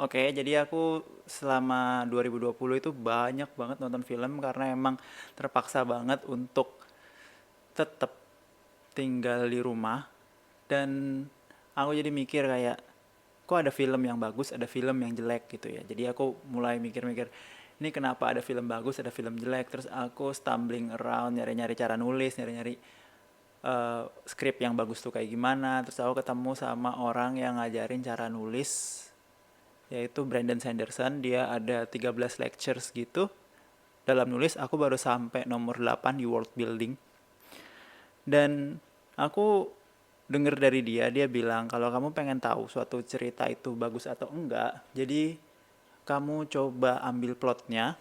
Oke, jadi aku selama 2020 itu banyak banget nonton film karena emang terpaksa banget untuk tetap tinggal di rumah. Dan aku jadi mikir kayak, kok ada film yang bagus, ada film yang jelek gitu ya. Jadi aku mulai mikir-mikir, ini kenapa ada film bagus, ada film jelek. Terus aku stumbling around, nyari-nyari cara nulis, nyari-nyari skrip yang bagus tuh kayak gimana. Terus aku ketemu sama orang yang ngajarin cara nulis, yaitu Brandon Sanderson. Dia ada 13 lectures gitu dalam nulis. Aku baru sampai nomor 8 di world building. Dan aku denger dari dia, dia bilang kalau kamu pengen tahu suatu cerita itu bagus atau enggak, jadi kamu coba ambil plotnya,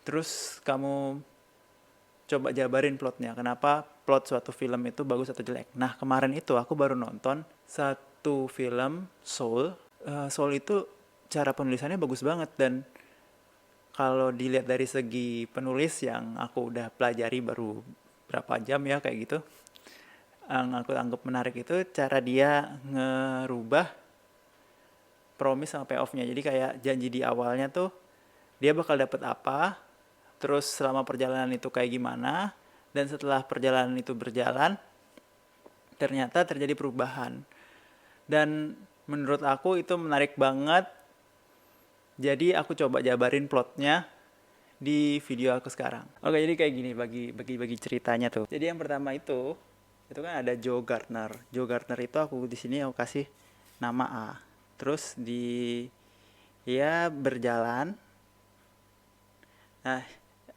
terus kamu coba jabarin plotnya, kenapa plot suatu film itu bagus atau jelek. Nah, kemarin itu aku baru nonton satu film Soul. Soul itu cara penulisannya bagus banget, dan kalau dilihat dari segi penulis yang aku udah pelajari baru berapa jam ya kayak gitu, yang aku anggap menarik itu cara dia ngerubah promise sama payoff-nya. Jadi kayak janji di awalnya tuh dia bakal dapet apa, terus selama perjalanan itu kayak gimana, dan setelah perjalanan itu berjalan ternyata terjadi perubahan. Dan menurut aku itu menarik banget. Jadi aku coba jabarin plotnya di video aku sekarang. Oke, jadi kayak gini bagi ceritanya tuh. Jadi yang pertama itu kan ada Joe Gardner. Joe Gardner itu aku di sini aku kasih nama A. Terus dia berjalan. Nah,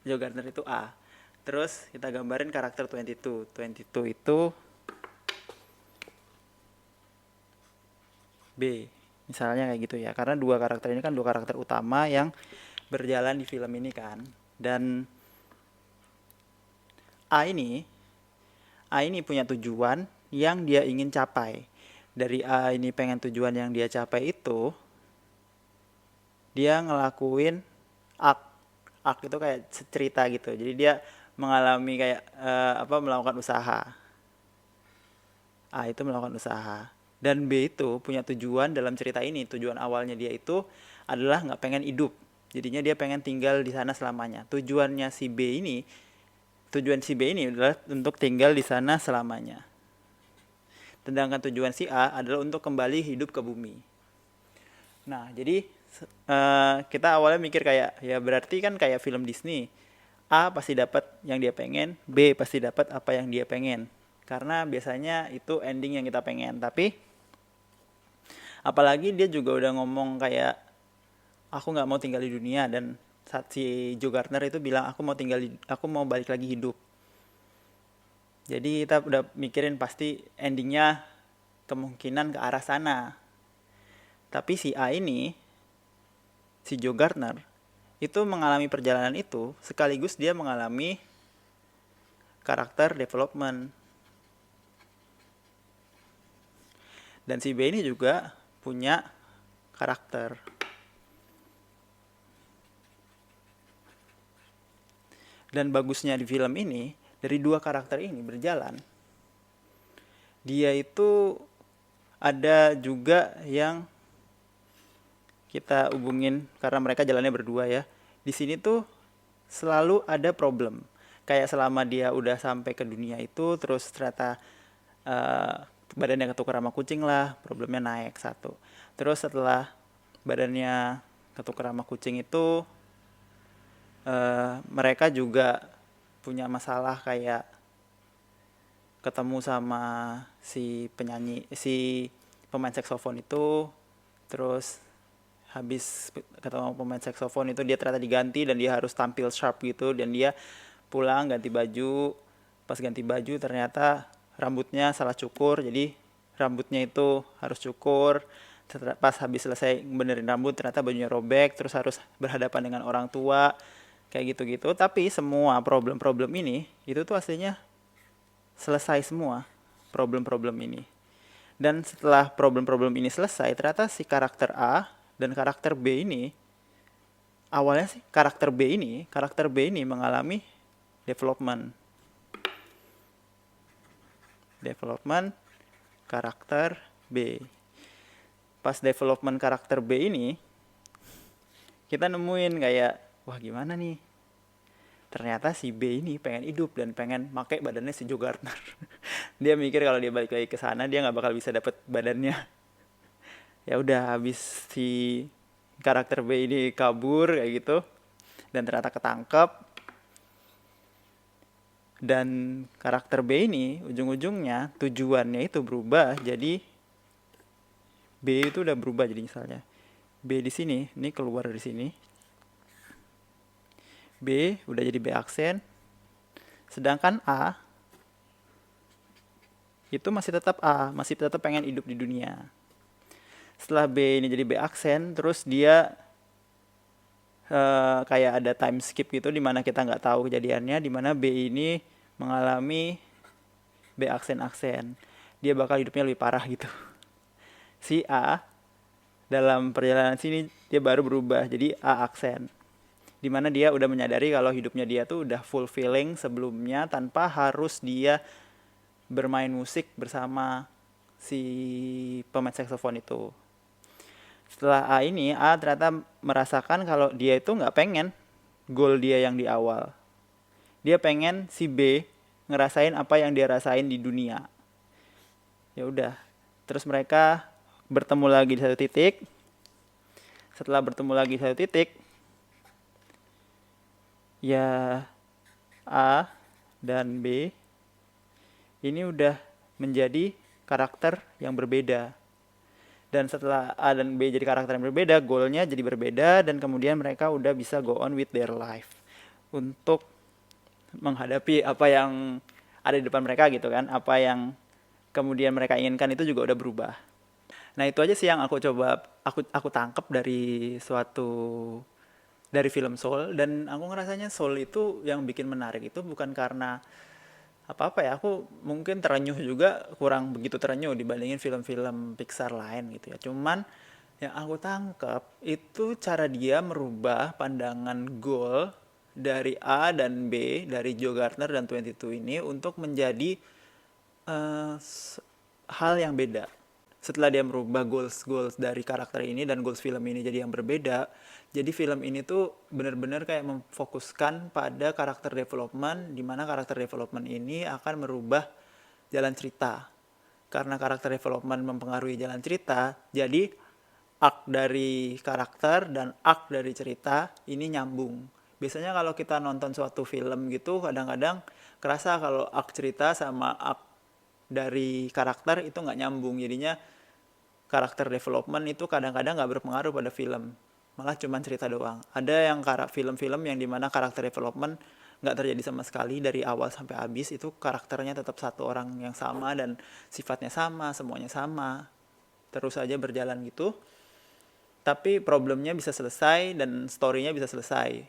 Joe Gardner itu A. Terus kita gambarin karakter 22. 22 itu B. Misalnya kayak gitu ya. Karena dua karakter ini kan dua karakter utama yang berjalan di film ini kan. Dan A ini A ini punya tujuan yang dia ingin capai. Dari A ini pengen tujuan yang dia capai itu, dia ngelakuin arc. Arc itu kayak cerita gitu. Jadi dia mengalami kayak melakukan usaha. A itu melakukan usaha. Dan B itu punya tujuan dalam cerita ini. Tujuan awalnya dia itu adalah nggak pengen hidup. Jadinya dia pengen tinggal di sana selamanya. Tujuan si B ini adalah untuk tinggal di sana selamanya. Sedangkan tujuan si A adalah untuk kembali hidup ke bumi. Nah, jadi kita awalnya mikir kayak, ya berarti kan kayak film Disney. A pasti dapat yang dia pengen, B pasti dapat apa yang dia pengen. Karena biasanya itu ending yang kita pengen. Tapi apalagi dia juga udah ngomong kayak, aku nggak mau tinggal di dunia. Dan saat si Joe Gardner itu bilang aku mau balik lagi hidup. Jadi kita udah mikirin pasti endingnya kemungkinan ke arah sana. Tapi si A ini, si Joe Gardner, itu mengalami perjalanan itu sekaligus dia mengalami karakter development. Dan si B ini juga punya karakter. Dan bagusnya di film ini, dari dua karakter ini berjalan, dia itu ada juga yang kita hubungin karena mereka jalannya berdua ya. Di sini tuh selalu ada problem. Kayak selama dia udah sampai ke dunia itu, terus ternyata badannya ketukar sama kucing lah, problemnya naik satu. Terus setelah badannya ketukar sama kucing itu, mereka juga punya masalah kayak ketemu sama si pemain saksofon itu. Terus habis ketemu pemain saksofon itu dia ternyata diganti dan dia harus tampil sharp gitu, dan dia pulang ganti baju. Pas ganti baju ternyata rambutnya salah cukur, jadi rambutnya itu harus cukur. Pas habis selesai benerin rambut ternyata bajunya robek, terus harus berhadapan dengan orang tua kayak gitu-gitu. Tapi semua problem-problem ini itu tuh aslinya selesai semua, problem-problem ini. Dan setelah problem-problem ini selesai, ternyata si karakter A dan karakter B ini, awalnya sih karakter B ini mengalami development karakter B. pas development karakter B ini, kita nemuin kayak, wah gimana nih, ternyata si B ini pengen hidup dan pengen pakai badannya si Joe Gardner. Dia mikir kalau dia balik lagi ke sana dia nggak bakal bisa dapet badannya. Ya udah, habis si karakter B ini kabur kayak gitu dan ternyata ketangkep, dan karakter B ini ujung-ujungnya tujuannya itu berubah jadi B itu udah berubah jadi misalnya B di sini, ini keluar dari sini, B udah jadi B aksen, sedangkan A itu masih tetap A, masih tetap pengen hidup di dunia. Setelah B ini jadi B aksen, terus dia kayak ada time skip gitu di mana kita nggak tahu kejadiannya, di mana B ini mengalami B aksen-aksen. Dia bakal hidupnya lebih parah gitu. Si A dalam perjalanan sini dia baru berubah jadi A aksen. Di mana dia udah menyadari kalau hidupnya dia tuh udah fulfilling sebelumnya tanpa harus dia bermain musik bersama si pemain saksofon itu. Setelah A ini, A ternyata merasakan kalau dia itu nggak pengen goal dia yang di awal. Dia pengen si B ngerasain apa yang dia rasain di dunia. Ya udah, terus mereka bertemu lagi di satu titik. Setelah bertemu lagi di satu titik, ya A dan B ini udah menjadi karakter yang berbeda. Dan setelah A dan B jadi karakter yang berbeda, goalnya jadi berbeda, dan kemudian mereka udah bisa go on with their life untuk menghadapi apa yang ada di depan mereka gitu kan. Apa yang kemudian mereka inginkan itu juga udah berubah. Nah itu aja sih yang aku coba aku tangkap dari film Soul, dan aku ngerasanya Soul itu yang bikin menarik itu bukan karena apa-apa ya, aku mungkin terenyuh juga, kurang begitu terenyuh dibandingin film-film Pixar lain gitu ya. Cuman yang aku tangkap itu cara dia merubah pandangan goal dari A dan B, dari Joe Gardner dan 22 ini untuk menjadi eh, hal yang beda. Setelah dia merubah goals dari karakter ini dan goals film ini jadi yang berbeda, jadi film ini tuh benar-benar kayak memfokuskan pada karakter development, di mana karakter development ini akan merubah jalan cerita. Karena karakter development mempengaruhi jalan cerita, jadi arc dari karakter dan arc dari cerita ini nyambung. Biasanya kalau kita nonton suatu film gitu, kadang-kadang kerasa kalau arc cerita sama arc dari karakter itu nggak nyambung. Jadinya karakter development itu kadang-kadang nggak berpengaruh pada film, malah cuma cerita doang. Ada yang film-film yang dimana karakter development nggak terjadi sama sekali dari awal sampai habis, itu karakternya tetap satu orang yang sama dan sifatnya sama, semuanya sama, terus aja berjalan gitu. Tapi problemnya bisa selesai dan story-nya bisa selesai.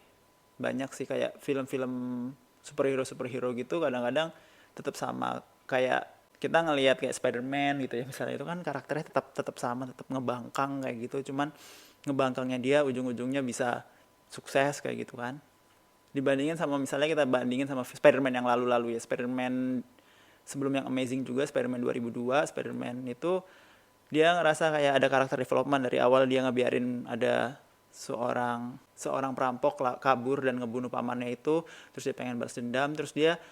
Banyak sih kayak film-film superhero gitu kadang-kadang tetap sama, kayak kita ngelihat kayak Spider-Man gitu ya misalnya, itu kan karakternya tetap sama, tetap ngebangkang kayak gitu, cuman ngebangkangnya dia ujung-ujungnya bisa sukses kayak gitu kan. Dibandingin sama misalnya kita bandingin sama Spider-Man yang lalu-lalu ya, Spider-Man sebelum yang Amazing juga, Spider-Man 2002, Spider-Man itu dia ngerasa kayak ada karakter development dari awal. Dia ngebiarin ada seorang perampok kabur dan ngebunuh pamannya itu, terus dia pengen balas dendam, terus dia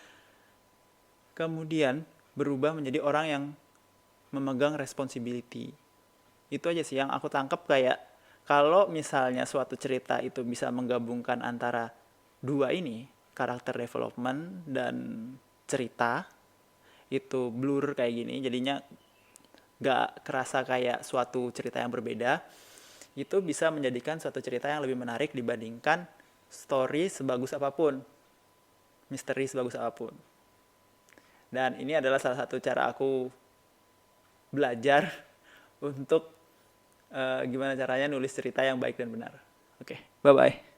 kemudian berubah menjadi orang yang memegang responsibility. Itu aja sih yang aku tangkap, kayak kalau misalnya suatu cerita itu bisa menggabungkan antara dua ini, karakter development dan cerita, itu blur kayak gini, jadinya gak kerasa kayak suatu cerita yang berbeda, itu bisa menjadikan suatu cerita yang lebih menarik dibandingkan story sebagus apapun, misteri sebagus apapun. Dan ini adalah salah satu cara aku belajar untuk gimana caranya nulis cerita yang baik dan benar. Oke, bye-bye.